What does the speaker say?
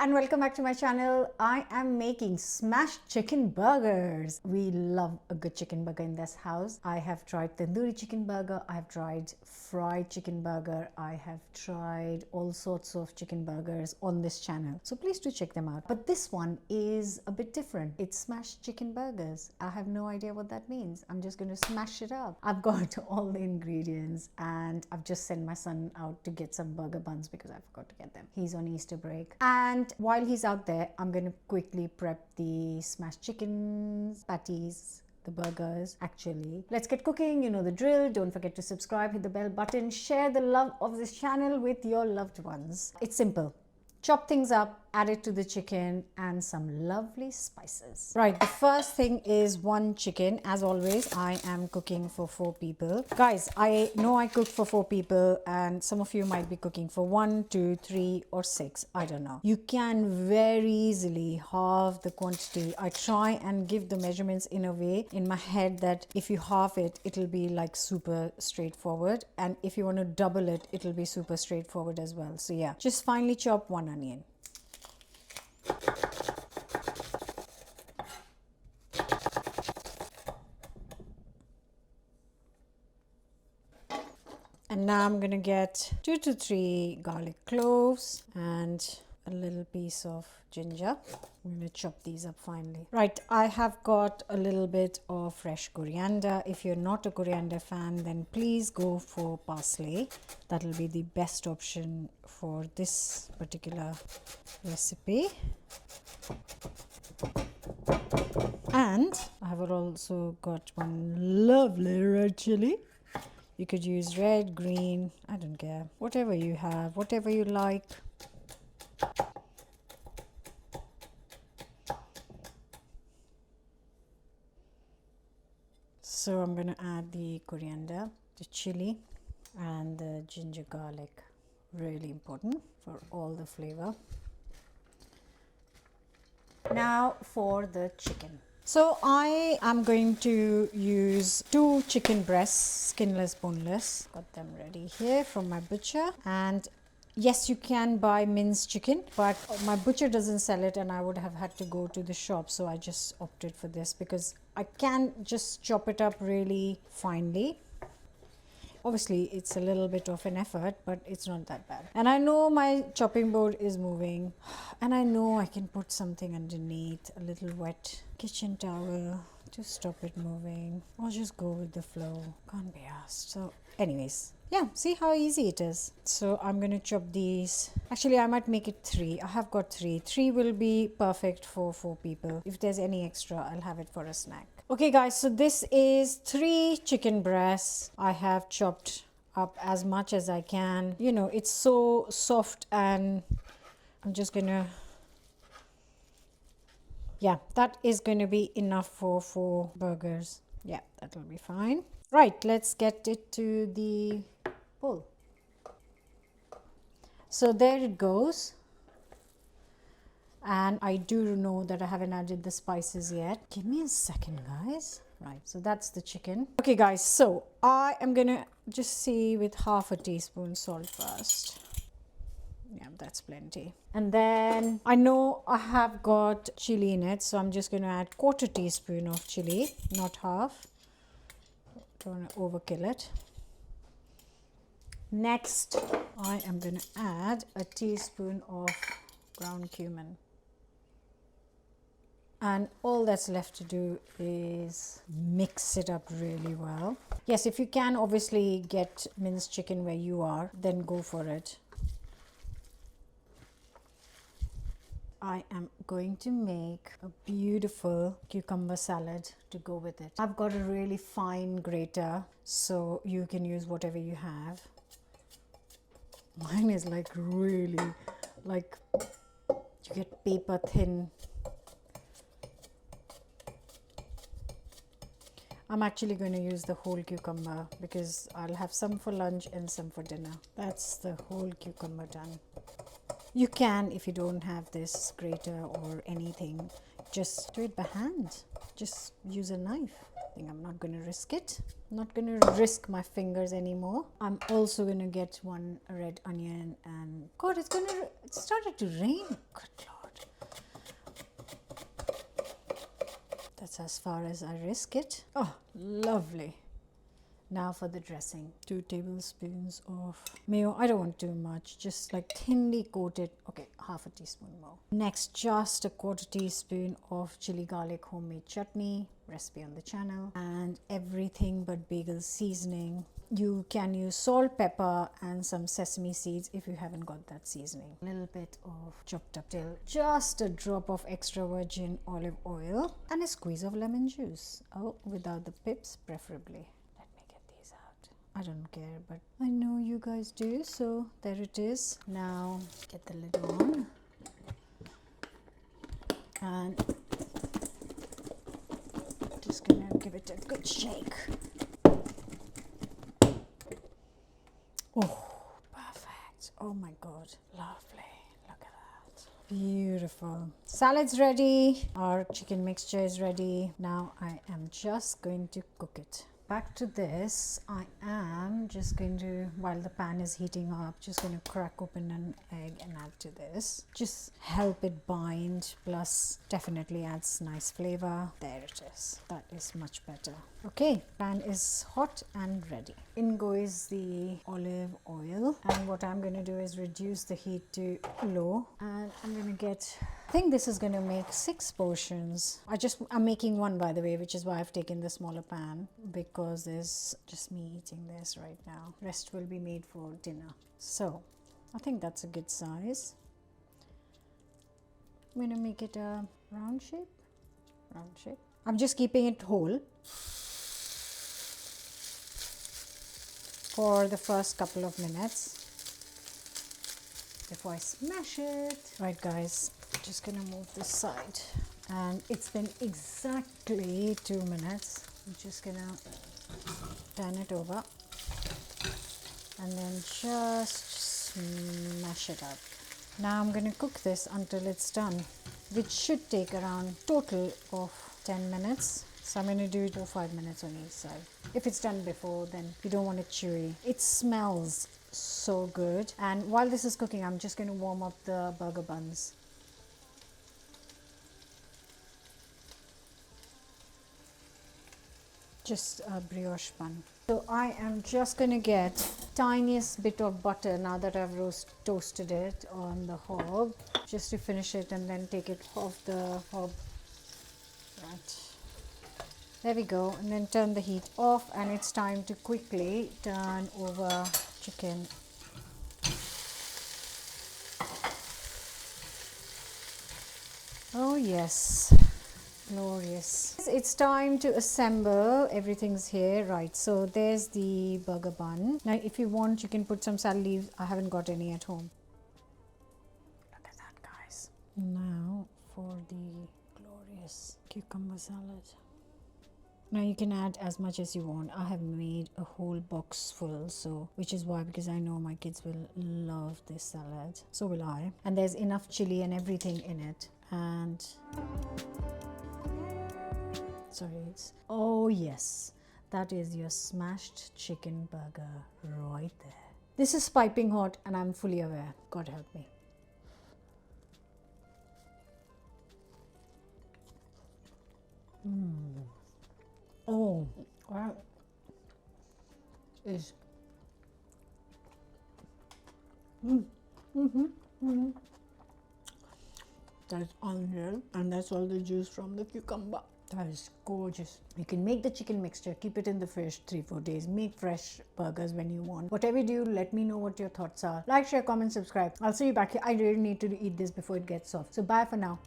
and welcome back to my channel. I am making smashed chicken burgers. We love a good chicken burger in this house. I have tried tandoori chicken burger, I have tried fried chicken burger, I have tried all sorts of chicken burgers on this channel, so please do check them out. But this one is a bit different. It's smashed chicken burgers. I have no idea what that means. I'm just going to smash it up. I've got all the ingredients and I've just sent my son out to get some burger buns because I forgot to get them. He's on Easter break, and while he's out there, I'm going to quickly prep the smashed chickens, patties, the burgers. Actually, let's get cooking. You know the drill. Don't forget to subscribe, hit the bell button, share the love of this channel with your loved ones. It's simple. Chop things up, add it to the chicken and some lovely spices. Right, the first thing is one chicken. As always, I am cooking for 4 people. Guys, I know I cook for 4 people and some of you might be cooking for 1, 2, 3 or 6. I don't know. You can very easily halve the quantity. I try and give the measurements in a way in my head that if you halve it, it'll be like super straightforward. And if you want to double it, it'll be super straightforward as well. So yeah, just finely chop 1 onion. And now I'm gonna get 2 to 3 garlic cloves and a little piece of ginger. I'm gonna chop these up finely. Right, I have got a little bit of fresh coriander. If you're not a coriander fan, then please go for parsley. That'll be the best option for this particular recipe. And I have also got one lovely red chili. You could use red, green, I don't care, whatever you have, whatever you like. So I'm going to add the coriander, the chili and the ginger garlic. Really important for all the flavor. Now for the chicken. So I am going to use 2 chicken breasts, skinless, boneless. Got them ready here from my butcher. And yes, you can buy minced chicken, but my butcher doesn't sell it and I would have had to go to the shop. So I just opted for this because I can just chop it up really finely. Obviously, it's a little bit of an effort, but it's not that bad. And I know my chopping board is moving, and I know I can put something underneath, a little wet kitchen towel to stop it moving, or just go with the flow. Can't be asked. So anyways, yeah, see how easy it is. So I'm going to chop these. Actually, I might make it 3. I have got 3. 3 will be perfect for 4 people. If there's any extra, I'll have it for a snack. Okay guys, so this is 3 chicken breasts. I have chopped up as much as I can. You know, it's so soft and I'm just gonna, yeah, that is going to be enough for 4 burgers. Yeah, that'll be fine. Right, let's get it to the bowl. So there it goes. And I do know that I haven't added the spices yet. Give me a second, guys. Right, so that's the chicken. Okay, guys, so I am gonna just see with half a teaspoon salt first. Yeah, that's plenty. And then I know I have got chili in it, so I'm just gonna add 1/4 teaspoon of chili, not half. Don't want to overkill it. Next, I am gonna add a teaspoon of ground cumin. And all that's left to do is mix it up really well. Yes, if you can obviously get minced chicken where you are, then go for it. I am going to make a beautiful cucumber salad to go with it. I've got a really fine grater, so you can use whatever you have. Mine is like really, like you get paper thin. I'm actually going to use the whole cucumber because I'll have some for lunch and some for dinner. That's the whole cucumber done. You can, if you don't have this grater or anything, just do it by hand. Just use a knife. I think I'm not going to risk it. I'm not going to risk my fingers anymore. I'm also going to get 1 red onion and God, it started to rain. Good Lord. That's as far as I risk it. Oh, lovely. Now for the dressing. 2 tablespoons of mayo. I don't want too much, just like thinly coated. Okay, half a teaspoon more. Next, just a 1/4 teaspoon of chili garlic homemade chutney, recipe on the channel, and everything but bagel seasoning. You can use salt, pepper, and some sesame seeds if you haven't got that seasoning. A little bit of chopped up dill, just a drop of extra virgin olive oil, and a squeeze of lemon juice. Oh, without the pips, preferably. I don't care, but I know you guys do, so there it is. Now get the lid on and just gonna give it a good shake. Oh, perfect. Oh my god, lovely. Look at that. Beautiful. Salad's ready. Our chicken mixture is ready. Now I am just going to cook it. Back to this, I am just going to, while the pan is heating up, just going to crack open an egg and add to this. Just help it bind, plus definitely adds nice flavor. There it is. That is much better. Okay, pan is hot and ready. In goes the olive oil, and what I'm going to do is reduce the heat to low, and I'm going to get, I think this is going to make 6 portions. I'm making one, by the way, which is why I've taken the smaller pan, because there's just me eating this right now. Rest will be made for dinner. So I think that's a good size. I'm going to make it a round shape. I'm just keeping it whole for the first couple of minutes before I smash it. Right guys, just gonna move this side, and it's been exactly 2 minutes. I'm just gonna turn it over and then just smash it up. Now I'm gonna cook this until it's done, which should take around total of 10 minutes. So I'm going to do 4 or 5 minutes on each side. If it's done before, then you don't want it chewy. It smells so good. And while this is cooking, I'm just going to warm up the burger buns. Just a brioche bun. So I am just going to get tiniest bit of butter now that I've toasted it on the hob, just to finish it and then take it off the hob. Right. There we go, and then turn the heat off, and it's time to quickly turn over chicken. Oh yes, glorious. It's time to assemble. Everything's here, right? So there's the burger bun. Now if you want, you can put some salad leaves. I haven't got any at home. Look at that, guys. Now for the glorious cucumber salad. Now you can add as much as you want. I have made a whole box full, so which is why, because I know my kids will love this salad. So will I. And there's enough chili and everything in it. And sorry, oh yes, that is your smashed chicken burger right there. This is piping hot and I'm fully aware. God help me. Oh, that is that's unreal, and that's all the juice from the cucumber. That is gorgeous. You can make the chicken mixture, keep it in the fridge 3-4 days, make fresh burgers when you want. Whatever you do, let me know what your thoughts are. Like, share, comment, subscribe. I'll see you back here. I really need to eat this before it gets soft. So bye for now.